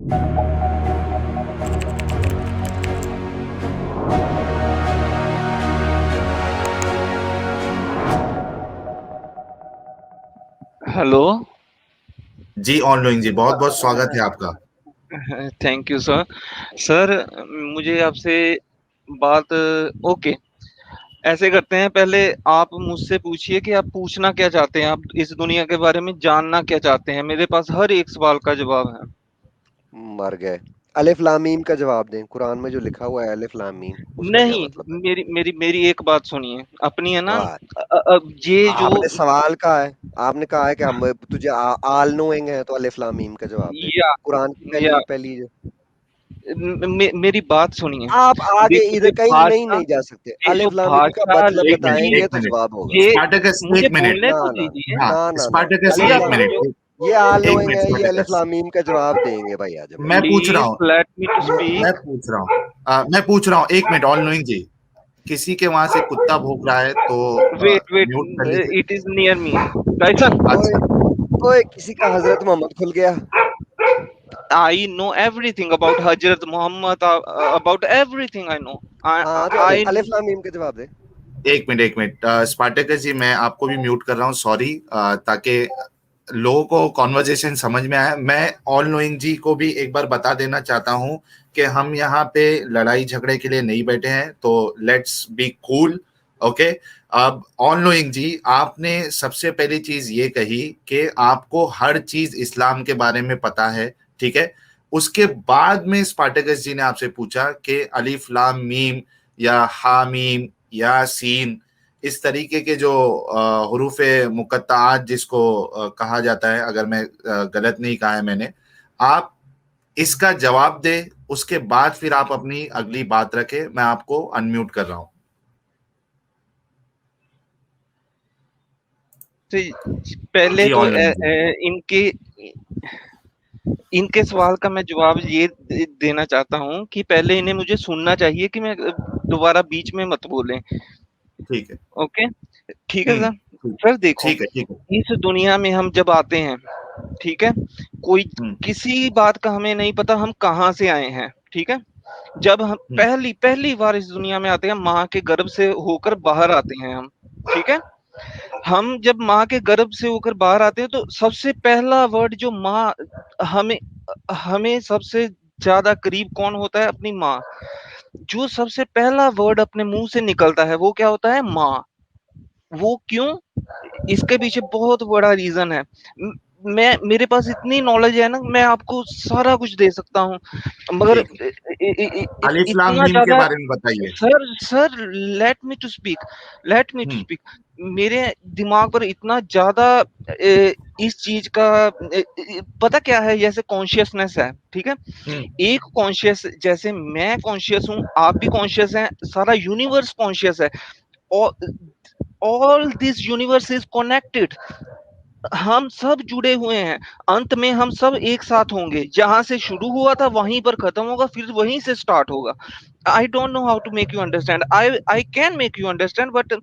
Hello. जी ऑनलोइंग जी, बहुत बहुत स्वागत है आपका। Thank you sir. सर, मुझे आपसे बात ओके, ऐसे करते हैं, पहले आप मुझसे पूछिए कि आप पूछना क्या चाहते हैं, आप इस दुनिया के बारे में जानना क्या चाहते हैं। मेरे पास हर एक सवाल का जवाब है। मर गए। अलिफ लाम मीम का जवाब दें। कुरान में जो लिखा हुआ है अलिफ लाम मीम, उसका क्या नहीं, मतलब है? मेरी मेरी मेरी एक बात सुनिए, अपनी है ना। वाह। ये जो आपने सवाल कहा है, आपने कहा है कि हम तुझे आल नोइंग है, तो अलिफ लाम मीम का जवाब दे। या कुरान की या पहली पहली मेरी बात सुनिए। आप आगे देखो, इधर कहीं नहीं नहीं जा सकते। ये जो अलिफ लाम मीम का भाषा मतलब एक मिनट बताएंगे एक तो मिनट जवाब होगा। ये स्पार्टकस, मुझे एक मिनट। बोलने ना तो ना दीजिए। हाँ, ना ना ना। स्पार्टकस जी अलिफ अच्छा, एक लाम मिनट। जो ये आल एक नोइंग मिनट है, ये अलिफ स्पार्टकस, लाम मीम का जवाब देंगे भाई। आ जाओ भाई। मैं पूछ रहा प्लीज हूँ। लेट मी टू मैं स्पीक। पूछ रहा हूँ, मैं पूछ रहा हूँ, एक मिनट ऑल नोइंग जी। किसी के वहां से कुत्ता भौंक रहा है तो वेट वेट, म्यूट कर लीजिए। It is near me. Tyson, ओए अच्छा। ओए, किसी का हजरत मोहम्मद खुल गया। I know everything about Hazrat Mohammed, about everything I know. हाँ, तो आई अलिफ लाम मीम का जवाब दे। एक मिनट स्पार्टकस जी, मैं आपको भी म्यूट कर रहा हूँ, सॉरी, ताकि लोगों को कॉन्वर्जेशन समझ में आए। मैं ऑल नोइंग जी को भी एक बार बता देना चाहता हूं कि हम यहाँ पे लड़ाई झगड़े के लिए नहीं बैठे हैं, तो लेट्स बी कूल। ओके। अब ऑल नोइंग जी, आपने सबसे पहली चीज ये कही कि आपको हर चीज इस्लाम के बारे में पता है, ठीक है। उसके बाद में स्पार्टकस जी ने आपसे पूछा कि अलिफ लाम मीम या हामीम या सीन, इस तरीके के जो हरूफ मुकत्ताआत जिसको कहा जाता है, अगर मैं गलत नहीं कहा है मैंने, आप इसका जवाब दे। उसके बाद फिर आप अपनी अगली बात रखें। मैं आपको अनम्यूट कर रहा हूं। पहले जी तो ऑनलाइन जी। इनके इनके सवाल का मैं जवाब ये देना चाहता हूँ कि पहले इन्हें मुझे सुनना चाहिए कि मैं दोबारा बीच में मत बोलें। ठीक है। ओके, ठीक है सर। ठीक। सर देखो, ठीक है। ठीक है। इस दुनिया में हम जब आते हैं, ठीक है, कोई हम्म। किसी बात का हमें नहीं पता हम कहाँ से आए हैं, ठीक है। जब हम हम्म। पहली पहली बार इस दुनिया में आते हैं, माँ के गर्भ से होकर बाहर आते हैं हम, ठीक है। हम जब माँ के गर्भ से होकर बाहर आते हैं तो सबसे पहला वर्ड जो माँ हमें हमें सबसे ज्यादा करीब कौन होता है? अपनी माँ। जो सबसे पहला वर्ड अपने मुंह से निकलता है वो क्या होता है? माँ। वो क्यों? इसके पीछे बहुत बड़ा रीजन है। मैं मेरे पास इतनी नॉलेज है ना, मैं आपको सारा कुछ दे सकता हूँ, मगर ठीक है। अलिफ लाम इतना मीम के ज्यादा। बारे में बताइए। Sir sir, let me to speak, let me to hmm. Speak. मेरे दिमाग पर इतना ज्यादा इस चीज का पता क्या है, जैसे कॉन्शियसनेस है, ठीक है। हम्म। एक कॉन्शियस, जैसे मैं कॉन्शियस हूँ, आप भी कॉन्शियस हैं, सारा यूनिवर्स कॉन्शियस है। और all this universe is connected. हम सब जुड़े हुए हैं। अंत में हम सब एक साथ होंगे। जहां से शुरू हुआ था वहीं पर खत्म होगा, फिर वहीं से स्टार्ट होगा। I don't know how to make you understand. I can make you understand, but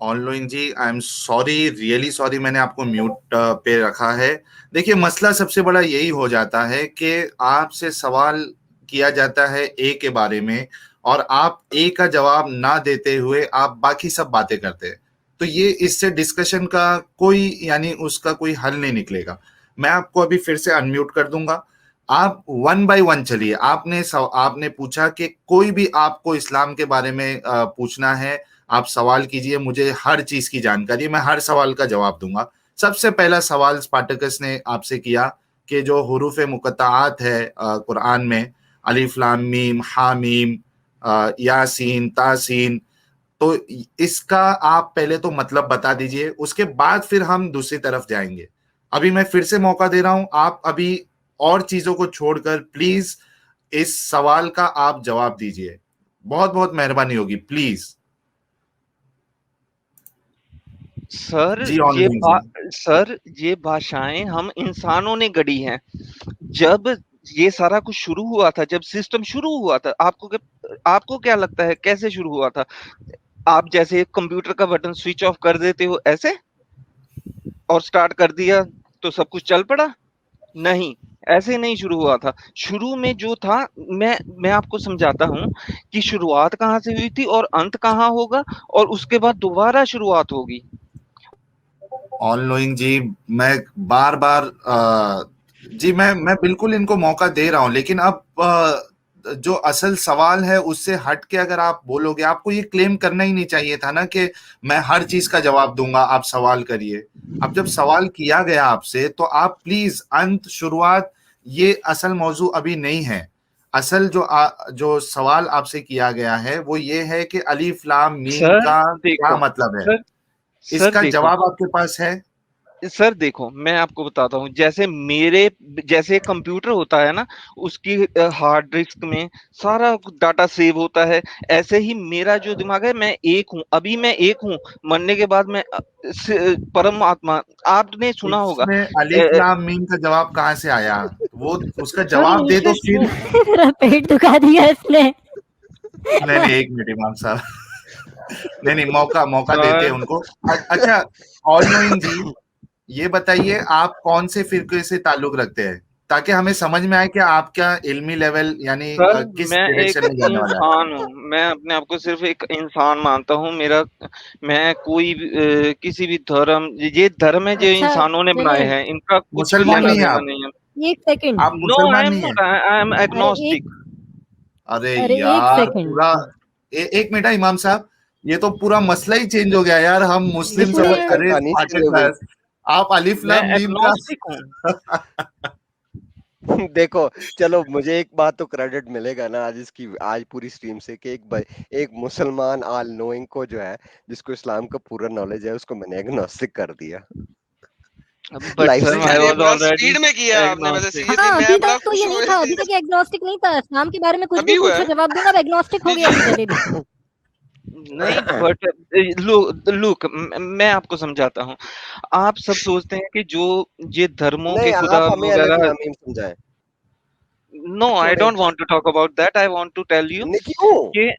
ऑनलोइन जी, I am sorry, really sorry, मैंने आपको म्यूट पे रखा है। देखिए, मसला सबसे बड़ा यही हो जाता है कि आपसे सवाल किया जाता है ए के बारे में, और आप ए का जवाब ना देते हुए आप बाकी सब बातें करते हैं। तो ये इससे डिस्कशन का कोई, यानी उसका कोई हल नहीं निकलेगा। मैं आपको अभी फिर से अनम्यूट कर दूंगा। आप वन बाय वन चलिए। आपने पूछा कि कोई भी आपको इस्लाम के बारे में पूछना है, आप सवाल कीजिए, मुझे हर चीज की जानकारी है, मैं हर सवाल का जवाब दूंगा। सबसे पहला सवाल स्पार्टकस ने आपसे किया कि जो हुरूफ मुकत्ताआत है कुरान में, अलिफ लाम मीम हा मीम यासीन तासीन, तो इसका आप पहले तो मतलब बता दीजिए, उसके बाद फिर हम दूसरी तरफ जाएंगे। अभी मैं फिर से मौका दे रहा हूं, आप अभी और चीजों को छोड़कर प्लीज इस सवाल का आप जवाब दीजिए। बहुत बहुत मेहरबानी होगी, please. Sir ji online ji. Sir, ये भाषाएं हम इंसानों ने गढ़ी हैं। जब ये सारा कुछ शुरू हुआ था, जब सिस्टम शुरू हुआ था, आपको क्या लगता है कैसे शुरू हुआ था? आप जैसे कंप्यूटर का बटन स्विच ऑफ कर देते हो ऐसे, और स्टार्ट कर दिया तो सब कुछ चल पड़ा? नहीं, ऐसे नहीं शुरू हुआ था। शुरू में जो था, मैं आपको समझाता हूँ कि शुरुआत कहाँ से हुई थी और अंत कहाँ होगा, और उसके बाद दोबारा शुरुआत होगी। ऑल नोइंग जी, मैं बार बार जी मैं बिल्कुल इनको मौका दे रहा हूं, लेकिन अब जो असल सवाल है उससे हट के अगर आप बोलोगे, आपको ये क्लेम करना ही नहीं चाहिए था ना कि मैं हर चीज का जवाब दूंगा, आप सवाल करिए। अब जब सवाल किया गया आपसे तो आप प्लीज अंत शुरुआत, ये असल मौजू अभी नहीं है। असल जो सवाल आपसे किया गया है वो ये है कि अलीफ लाम मीम सर का क्या देखो, मतलब है। सर सर इसका देखो, जवाब आपके पास है? सर देखो, मैं आपको बताता हूँ, जैसे कंप्यूटर होता है ना, उसकी हार्ड डिस्क में सारा डाटा सेव होता है। ऐसे ही मेरा जो दिमाग है, मैं एक हूँ, अभी मैं एक हूँ, मरने के बाद मैं परमात्मा। आपने सुना होगा। इसमें अ, अलिफ लाम मीम का जवाब कहाँ से आया? वो उसका सर जवाब दे दो नीचे फिर। मेरा पेट दुखा दिया इसने। नहीं नहीं, एक मिनट इमाम साहब, नहीं नहीं, मौका मौका देते हैं सर उनको। अच्छा, ऑल नोइंग जी, ये बताइए आप कौन से फिरके से ताल्लुक रखते हैं, ताकि हमें समझ में आए कि आपका इल्मी लेवल यानी सर किस मैं डायरेक्शन एक में जाने वाला है। इंसान हूँ, मैं अपने आप को सिर्फ एक इंसान मानता हूँ। मेरा मैं किसी भी धर्म, ये धर्म है जो अच्छा इंसानों ने बनाए चलिए, हैं, इनका कुछ भी एक मुसलमान लेना नहीं है देना आप? नहीं है। एक सेकंड। आप नो, आई मुसलमान एम नहीं है? नॉट, आई एम अरे एग्नोस्टिक। एक अरे अरे एक यार सेकंड। पूरा, एक मिनट इमाम साहब, ये तो पूरा मसला ही चेंज हो गया यार। हम मुस्लिम इसमें समझ, डिस्कस अरे करनी चाहिए वो। स्पार्टकस, आप अलिफ मैं लाम मीम का एग्नोस्टिक हूँ। देखो, चलो मुझे एक बात तो क्रेडिट मिलेगा ना आज इसकी, आज पूरी स्ट्रीम से, कि एक मुसलमान ऑल नोइंग को जो है, जिसको इस्लाम का पूरा नॉलेज है, उसको मैंने एग्नोस्टिक कर दिया बट लाइफ सर से। आई यार ये वाज बड़ा ऑलरेडी स्पीड में किया आपने, वैसे एग्नोस्टिक। सीरियसली हाँ, मैं अभी बड़ा तक तो खुश ये हूँ नहीं था, अभी तक एग्नोस्टिक नहीं था, इस्लाम के बारे में कुछ भी अभी हुआ पूछो है। जवाब दूंगा, अब एग्नोस्टिक हो जी गया जी। अभी पहले भी। नहीं, बट लुक, मैं आपको समझाता हूँ। आप सब सोचते हैं कि जो ये धर्मों नहीं, के खुदा आप हमें अलिफ वगैरह। लाम मीम समझाएं। नो, आई छोड़े, don't want to talk about that. I want to tell you नहीं क्यों? कि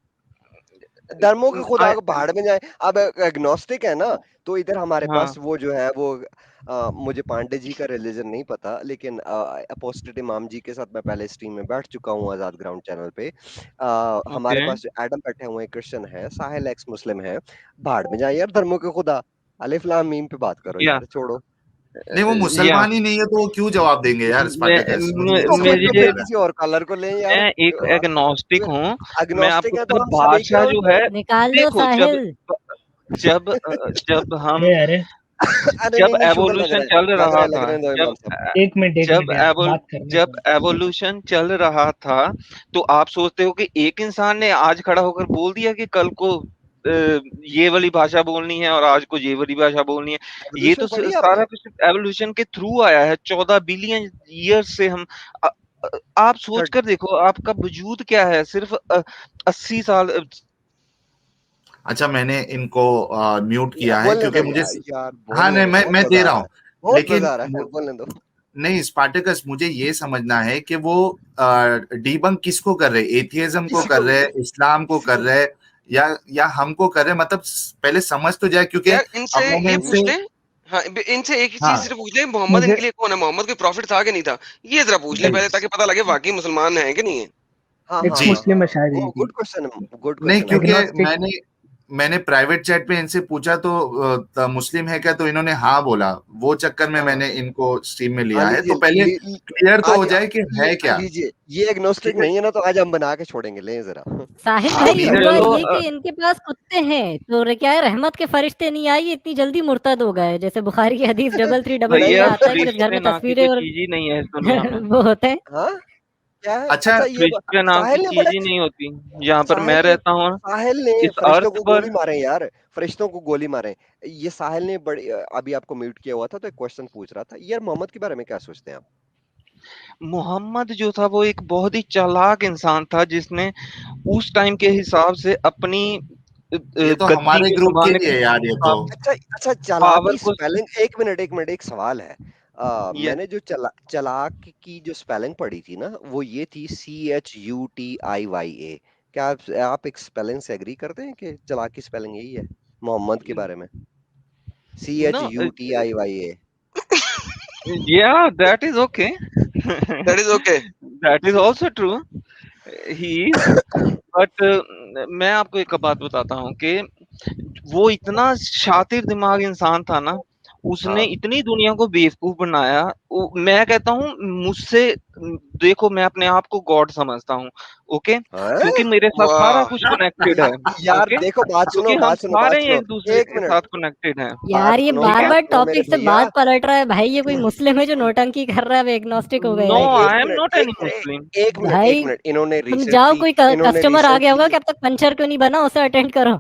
धर्मों के खुदा I- को भाड़ में जाए। अब एग्नोस्टिक है ना, तो इधर हमारे हाँ, पास वो जो है वो, मुझे पांडे जी का रिलीजन नहीं पता, लेकिन अपोस्टेट इमाम जी के साथ मैं पहले स्ट्रीम में बैठ चुका हूँ आजाद ग्राउंड चैनल पे। हमारे ओके, पास जो एडम बैठे हुए हैं, क्रिश्चियन है, साहिल एक्स मुस्लिम है। भाड़ में जाए यार धर्मों के खुदा, अलिफ लाम मीम पे बात करो या यार, छोड़ो। नहीं, वो या मुसलमान ही नहीं है तो वो क्यों जवाब देंगे यार स्पार्टकस, मुझे ये तो समझ फिर में तो नहीं मेरे फिर आ रहा। किसी और कलर को लें यार। मैं एक एग्नोस्टिक हूँ। मैं अग्नोस्टिक आपको है तो मतलब हम सब एक भाषा जो ग्राउंड पे है, हैं। निकाल दो देखो, जब साहिल। जब जब हम अरे अरे, अरे जब नहीं नहीं, शुगर एवोल्यूशन चल लग रहा रहा है, लग था, रहे हैं दो जब इमाम साहब। एक मिनट यार, बात करने जब दो। एवोल्यूशन चल रहा था, तो आप सोचते हो कि एक इंसान ने आज खड़ा होकर बोल दिया कि कल को ये वाली भाषा बोलनी है और आज को ये वाली भाषा बोलनी है। ये तो एवोल्यूशन पढ़ी सारा आपने? कुछ एवोल्यूशन के थ्रू आया है। 14 बिलियन ईयर्स से हम अ, आप सोच थर्ड, कर देखो, आपका वजूद क्या है, सिर्फ 80 साल। अच्छा, मैंने इनको म्यूट किया है बोलने क्योंकि दो मुझे, यार, यार हाँ बोलने नहीं, दो, मैं बहुत दे मजा आ रहा रहा हूँ, है, बहुत लेकिन मजा आ रहा है, बोलने दो। नहीं स्पार्टकस, मुझे ये समझना है कि वो डीबंक किसको कर रहे, एथियज्म को किसी कर को रहे, इस्लाम को किसी कर को रहे, या हमको कर रहे, मतलब पहले समझ तो जाए, क्योंकि यार अब इनसे मैंने ये इनसे, पूछ ले। हाँ, इनसे एक ही चीज हाँ सिर्फ पूछ ले, मोहम्मद मुझे इनके लिए कौन है? मोहम्मद कोई प्रॉफिट था कि नहीं था? ये जरा पूछ ले नहीं पहले, ताकि पता लगे वाकई मुसलमान है कि नहीं है। हाँ एक हाँ जी, हाँ हाँ, मुस्लिम अशायरी वो थी। गुड नहीं, क्वेश्चन क्योंकि आपका। एग्नोस्टिक। मैंने प्राइवेट चैट पे इनसे पूछा तो मुस्लिम है क्या, तो इन्होंने हाँ बोला, वो चक्कर में हाँ मैंने इनको स्ट्रीम में हाँ, लिया है, लीजिए तो पहले क्लियर तो हो आज जाए कि है क्या। लीजिए, ये एग्नोस्टिक ठीक है, नहीं है ना, तो आज हम बना के छोड़ेंगे, ले जरा। साहिल आप भाई, मीरा हुआ को, चलो, ये कि इनके पास कुत्ते हैं, तो क्या है, रहमत के फरिश्ते नहीं आई, इतनी जल्दी मुर्तद हो गए, जैसे बुखारी की हदीस 3333 में भैया, नहीं आता है कि जब घर फरिश्ते में नाम की तस्वीरें कोई और चीज ही नहीं है इस दुनिया में। वो होते हैं। हाँ, क्या है? अच्छा, अच्छा फरिश्ते नाम की साहिल ने चीज बड़े, ही नहीं होती। यहाँ पर साहिल मैं ने रहता हूँ, साहिल ने इस फरिश्तों अर्थ को पर। गोली मारे यार, फरिश्तों को गोली मारे। ये साहिल ने बड़ी, अभी आपको म्यूट किया हुआ था तो एक क्वेश्चन पूछ रहा था यार, मोहम्मद के बारे में क्या सोचते हैं आप? मोहम्मद जो था वो एक बहुत ही चालाक इंसान था, जिसने उस टाइम के हिसाब से अपनी ये तो गद्दी हमारे को ग्रुप के संभालने लिए की है यार, ये तो अच्छा अच्छा, पावर चालाकी को। स्पेलिंग, एक मिनट, एक सवाल है। ये मैंने जो चालाक की जो स्पेलिंग पढ़ी थी ना, वो ये थी CHUTIYA। क्या आप एक स्पेलिंग से एग्री करते हैं कि चालाक की स्पेलिंग यही है मोहम्मद के बारे में? C H no, U T I Y A या that is okay. That is okay. That is also true. He is, but मैं आपको एक बात बताता हूँ कि वो इतना शातिर दिमाग इंसान था ना, उसने हाँ। इतनी दुनिया को बेवकूफ बनाया। मैं कहता हूँ मुझसे देखो, मैं अपने आप को गॉड समझता हूँ, ओके, क्योंकि मेरे साथ सारा वाह कुछ कनेक्टेड है, यार ओके, देखो, बात क्योंकि सुनो, हम बात सुनो, बात सारे सुनो, एक दूसरे एक के मिनट, साथ कनेक्टेड हैं। यार ये सुनो, बार बात बार सुनो मेरे टॉपिक से भैया। बात पलट रहा है भाई। ये कोई मुस्लिम है जो नौटंकी कर रहा है, अब एग्नोस्टिक हो गया नो, है। I am minute, not any अरे, मुस्लिम। एक मिनट, भाई इन्होंने तुम जाओ, कोई इन्होंने कस्टमर आ गया होगा रिसेंटली कि अब तक पंचर क्यों नहीं बना, उसे अटेंड करो।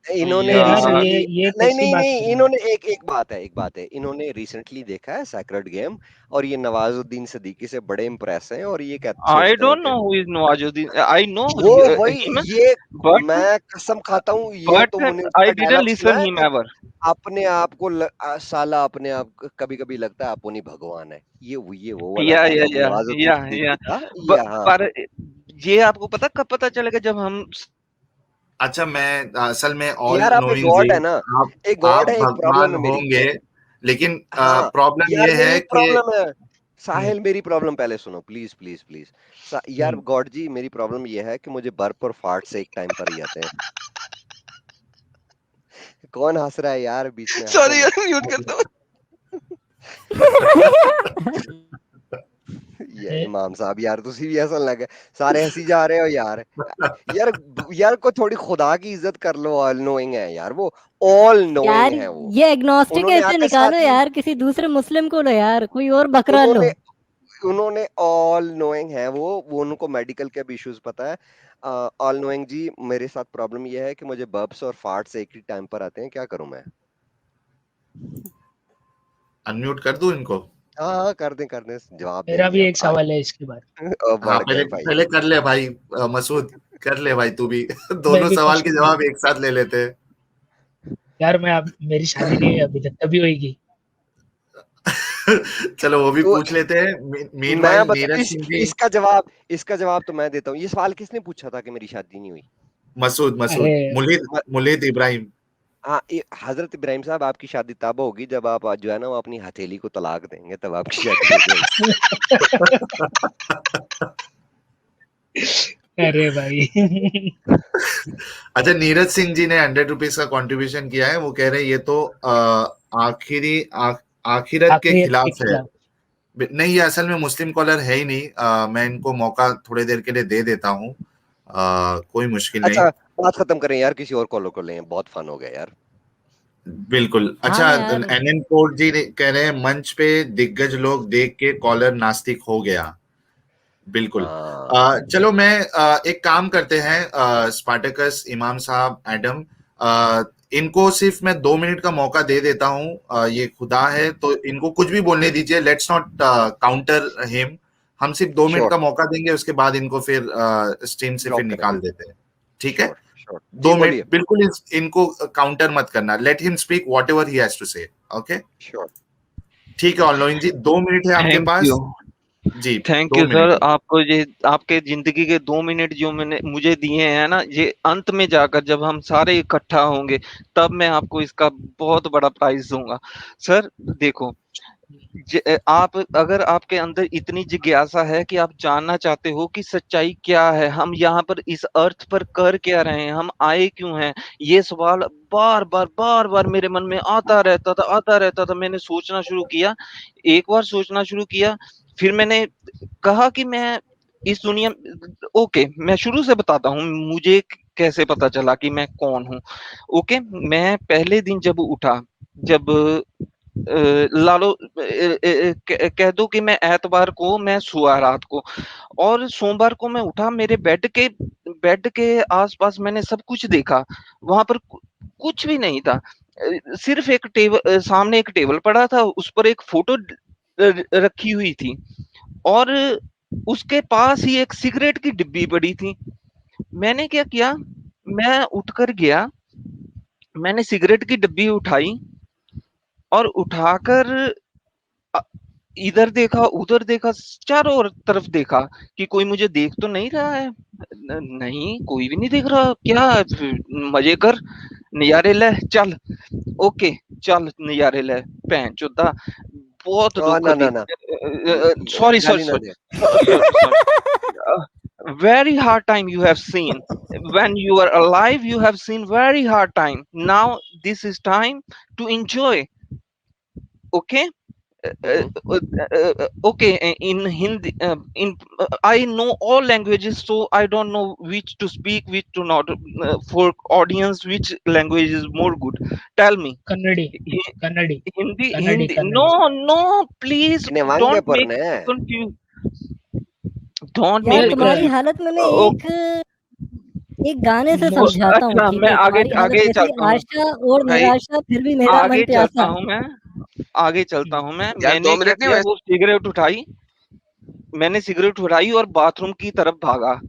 इन्होंने यार यार ये नहीं कैसी नहीं बात नहीं, कर रहे हैं? इन्होंने एक बात है, इन्होंने रिसेंटली देखा है सैक्रेड गेम, और ये नवाजुद्दीन सिद्दीकी से बड़े इम्प्रेस हैं, और ये आई सोचते हैं डोंट कि know who is Nawazuddin, I know वो वही हिम, ये, बट मैं कसम खाता हूँ, ये तुमने आई उसका डिडंट डायलॉग सुना लिसन है हिम कि एवर। अपने आप को साला अपने आप कभी कभी लगता है अपन ही भगवान है, ये वो वाला या डायलॉग या नवाजुद्दीन या सिद्दीकी या का, ब- ये हाँ। पर ये आपको पता कब पता चलेगा, जब हम अच्छा, मैं असल में ऑल यार आप एक नोइंग जी, गॉड है ना, आप एक गॉड आप है, एक प्रॉब्लम भगवान है मेरी। होंगे, लेकिन हाँ प्रॉब्लम यार, ये मेरी है एक कि प्रॉब्लम है साहिल, मेरी प्रॉब्लम पहले सुनो, प्लीज प्लीज प्लीज। यार हम्म, गॉड जी, मेरी प्रॉब्लम ये है कि मुझे बर्फ और फार्ट से एक टाइम पर ही आते हैं। कौन हंस रहा है यार, बीच में हंसो सॉरी मत। यार म्यूट करता हूँ। ये इमाम साहब, यार तुसी भी हंसन लगे, सारे हंसी जा रहे हो यार। यार यार को थोड़ी खुदा की इज्जत कर लो, ऑल नोइंग है यार वो, ऑल नोइंग यार है वो। ये एग्नोस्टिक उन्होंने ऐसे निकालो आतिशबाजी, यार, किसी दूसरे मुस्लिम को लो यार, कोई और बकरा लो। उन्होंने उन्होंने ऑल नोइंग है वो उनको मेडिकल के भी इश्यूज पता है। ऑल नोइंग जी, मेरे साथ प्रॉब्लम ये है कि मुझे बर्ब्स और फार्ट्स एक ही टाइम पर आते हैं, क्या करूं मैं? अनम्यूट कर दूं इनको? हाँ हाँ, कर दें, जवाब मेरा देंगे भी अब एक सवाल है इसके बाद। हाँ, बढ़ पहले गए भाई। पहले कर ले भाई, मसूद, कर ले भाई तू भी। मैं दोनों भी सवाल के क्वेश्चन जवाब एक साथ ले लेते हैं। यार मैं अब मेरी शादी नहीं हुई अभी तक, तभी होगी। चलो वो भी तो पूछ लेते हैं। मैं मीनवाइल बता, नीरज सिंह जी। इसका जवाब तो मैं देता हूँ। ये सवाल किसने पूछा था कि मेरी शादी नहीं हुई? मसूद अरे मसूद मुलीद म- मुलीद इब्राहिम। हाँ, हजरत इब्राहिम साहब, आपकी शादी तब होगी जब आप जो है ना, वो अपनी हथेली को तलाक देंगे, तब आपकी शादी हो जाएगी। अरे भाई अच्छा, नीरज सिंह जी ने 100 रुपीज का कंट्रीब्यूशन किया है। वो कह रहे हैं ये तो आखिरत के आखिरत के खिलाफ है। खिलाफ। नहीं, ये असल में मुस्लिम कॉलर है ही नहीं। मैं इनको मौका थोड़ी देर के लिए दे देता हूँ, कोई मुश्किल नहीं। अच्छा, बात खत्म करें यार, किसी और कॉलर को लें, बहुत फन हो गया यार। बिल्कुल। अच्छा, हाँ यार, एनएन कोट जी कह रहे हैं मंच पे दिग्गज लोग देख के कॉलर नास्तिक हो गया। बिल्कुल। हाँ चलो, मैं एक काम करते हैं, स्पार्टकस, इमाम साहब, एडम, इनको सिर्फ मैं 2 मिनट का मौका दे देता हूँ। ये खुदा है तो इनको कुछ भी बोलने दीजिए, लेट्स नॉट काउंटर हिम। हम सिर्फ 2 मिनट श्योर, का मौका देंगे, उसके बाद इनको फिर स्ट्रीम से फिर ब्लॉक निकाल करेंगे। देते हैं। ठीक है? श्योर श्योर जी, 2 मिनट, बोलिए। बिल्कुल इनको काउंटर मत करना, let him speak whatever he has to say. Okay, sure. ठीक है ऑलनोइन जी, 2 मिनट है आपके थैंक पास। यू, जी, थैंक दो यू मिनट सर। है। आपको ये आपके जिंदगी के 2 मिनट जो मैंने मुझे दिए हैं ना, ये अंत में जाकर जब हम सारे इकट्ठा होंगे, तब मैं आपको इसका बहुत बड़ा प्राइज दूंगा। सर देखो, आप अगर आपके अंदर इतनी जिज्ञासा है कि आप जानना चाहते हो कि सच्चाई क्या है, हम यहाँ पर इस अर्थ पर कर क्या रहे हैं, हम आए क्यों हैं, ये सवाल बार बार मेरे मन में आता रहता था। मैंने सोचना शुरू किया, एक बार सोचना शुरू किया, फिर मैंने कहा कि मैं इस दुनिया, ओके, मैं शुरू से बताता हूँ मुझे कैसे पता चला कि मैं कौन हूँ। ओके, मैं पहले दिन जब उठा, जब लालो कह दो कि मैं एतवार को मैं सोया रात को, और सोमवार को मैं उठा, मेरे बेड के आसपास मैंने सब कुछ देखा, वहां पर कुछ भी नहीं था। सिर्फ एक टेबल, सामने एक टेबल पड़ा था, उस पर एक फोटो रखी हुई थी, और उसके पास ही एक सिगरेट की डिब्बी पड़ी थी। मैंने क्या किया, मैं उठकर गया, मैंने सिगरेट की डिब्बी उठाई, और उठाकर अ, इधर देखा, उधर देखा, चारों तरफ देखा कि कोई मुझे देख तो नहीं रहा है। नहीं, कोई भी नहीं देख रहा। क्या मजे कर, नजारे ले, चल, ओके, चल नजारे ले, भैन चोदा, बहुत ना दुख ना दी। ना सॉरी गाली सॉरी ना sorry they. very hard time you have seen. When you are alive you have seen very hard time. Now this is time to enjoy. Okay. Okay, in Hindi, I know all languages, so I don't know which to speak, which to not. For audience, which language is more good? Tell me. कन्नड़ी Hi- कन्नड़ी Hindi, कन्नड़ी Hindi. No, कन्नड़ी no, please इन्हें वांगे don't make पढ़ने me हैं। confused. Don't यार make me तुम्हारी confused. हालत मैंने ओ- एक गाने से मोस्ट समझाता हूँ, अच्छा, ठीक मैं है? आगे तुम्हारी हालत आगे ऐसी चलता हूँ आशा और भाई, निराशा, फिर भी मेरा मन आगे चलता प्यासा। हूँ मैं, आगे चलता हूँ मैं। यार मैंने 2 क्या मिनट नहीं किया, हुए। वो सिगरेट उठाई, मैंने सिगरेट उठाई और बाथरूम की तरफ भागा।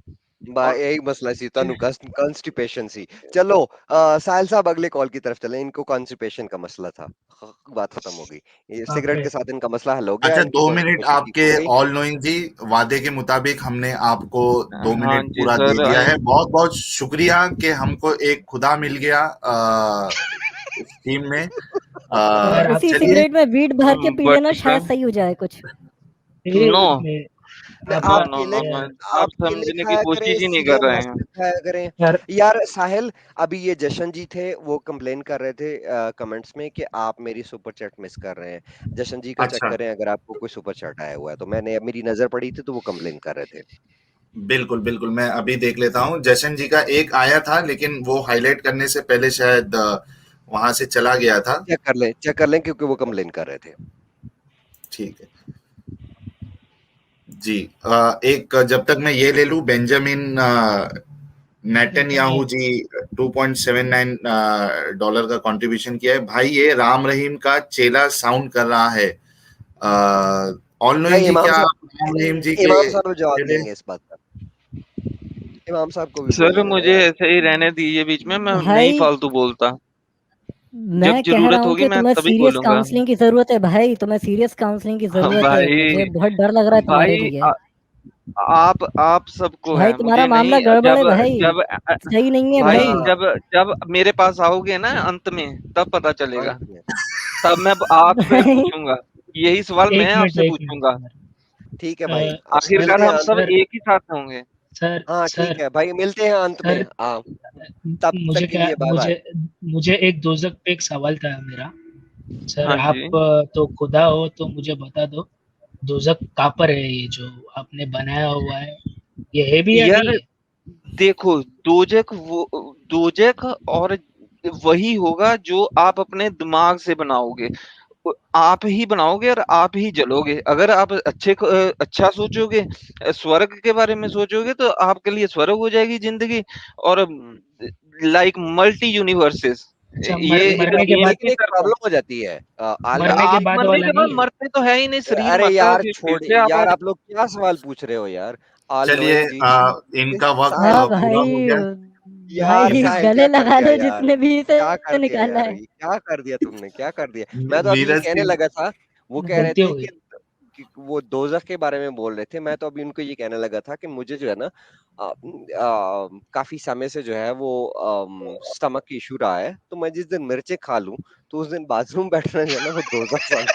और यही मसला सी तनु कॉन्स्टिपेशन सी। चलो साहिल साहब अगले कॉल की तरफ चलें। इनको कॉन्स्टिपेशन का मसला था, बात खत्म हो गई। ये सिगरेट ओके के साथ इनका मसला हल हो गया, अच्छा, इनकी 2 मिनट कॉन्स्टिपेशन ठीक आपके हो गई। ऑल नोइंग जी, वादे के मुताबिक हमने आपको 2 हाँ मिनट जी पूरा दे सर, दिया है। बहुत बहुत शुक्रिया कि हमको एक खुदा मिल गया इस टीम में। यार आप उसी चलिए, सिगरेट में वीट भर के पी लेना, बट शायद सही हो जाए कुछ। नो आपका आप नो नो केले नो, आप आप केले समझने की खाया करें, कोशिश ही नहीं सेब कर रहे मस्त हैं। खाया करें। यार यार साहिल, अभी ये जशन जी थे, वो कंप्लेन कर रहे थे कमेंट्स में कि आप मेरी सुपर चैट मिस कर रहे हैं। जशन जी को चेक अच्छा, करें अगर आपको कोई सुपर चैट आया हुआ है तो। मैंने मेरी नजर पड़ी थी तो वो कंप्लेन कर रहे थे। बिल्कुल बिल्कुल, मैं अभी देख लेता हूँ। जशन जी का एक आया था, लेकिन वो हाईलाइट करने से पहले शायद वहां से चला गया था। चेक कर लें क्योंकि वो कंप्लेन कर रहे थे। ठीक है जी। एक जब तक मैं ये ले लूं, बेंजामिन नेतन्याहू जी 2.79 डॉलर का कंट्रीब्यूशन किया है। भाई ये राम रहीम का चेला साउंड कर रहा है। ऑल नोइंग नहीं, जी, क्या आप राम रहीम जी के इमाम साहब जवाब चेले? देंगे इस बात का। इमाम साहब को भी सर बोलने मुझे देना। ऐसे ही रहने दीजिए, बीच में मैं नहीं भाई फालतू बोलता। जब मैं कह रहा जरूरत हूँ होगी कि मैं तुम्हें तभी सीरियस बोलूंगा। काउंसलिंग की जरूरत है भाई, तुम्हें सीरियस काउंसलिंग की जरूरत है। भाई मुझे बहुत डर लग रहा है तुम्हारे भाई लिए। आप सबको भाई है, तुम्हारा मुझे मामला नहीं। गड़बड़ है जब भाई, जब सही नहीं है भाई, भाई। जब जब मेरे पास आओगे ना अंत में, तब पता चलेगा। अंत में तब मैं आपसे ही भाई पूछूंगा, यही सवाल मैं आपसे एक पूछूंगा। मिनट ठीक है भाई, आखिरकार मिलते हैं हम अंत सब में। सर एक ही साथ होंगे। सर हाँ ठीक सर है भाई, मिलते हैं अंत में। सर हाँ, तब मुझे तक के क्या लिए बाय बाय। मुझे एक दोजक पे एक सवाल था मेरा। सर हाँ आप जी। तो खुदा हो तो मुझे बता दो, दोजक कहाँ पर है? ये जो आपने बनाया हुआ है, ये है भी या नहीं यार है? देखो, दोजक और वही होगा जो आप अपने दिमाग से बनाओगे। आप ही बनाओगे और आप ही जलोगे। अगर आप अच्छा सोचोगे, स्वर्ग के बारे में सोचोगे, तो आपके लिए स्वर्ग हो जाएगी जिंदगी। और लाइक मल्टी यूनिवर्सेस, अच्छा, ये मरने के बाद, लेकिन गेम की एक तरह। प्रॉब्लम हो जाती है मरने के आप बाद मरने वाला के बाद नहीं है? मरते तो है ही नहीं, शरीर अरे मरता है यार फिर छोड़ से आप आ यार, आप लोग क्या सवाल पूछ रहे हो यार? ऑल चलिए, नोइंग जी, इनका वक्त साहिल, हाँ पूरा भाई, हो गया। यार भाई साहिल गले क्या कर लगा दिया लो यार? जितने भी क्या से कर दिया निकाला यार? है। ये क्या कर दिया तुमने? क्या कर दिया? मैं तो अभी ये नीरज कहने सिंह, लगा था, वो कह रहे गलती थे हो गई। कि वो दोजख के बारे में बोल रहे थे। मैं तो अभी उनको ये कहने लगा था कि मुझे जो है ना काफी समय से जो है वो स्टमक की इशू रहा है, तो मैं जिस दिन मिर्चे खा लूं तो उस दिन बाथरूम बैठना जो है ना वो दोजख समझ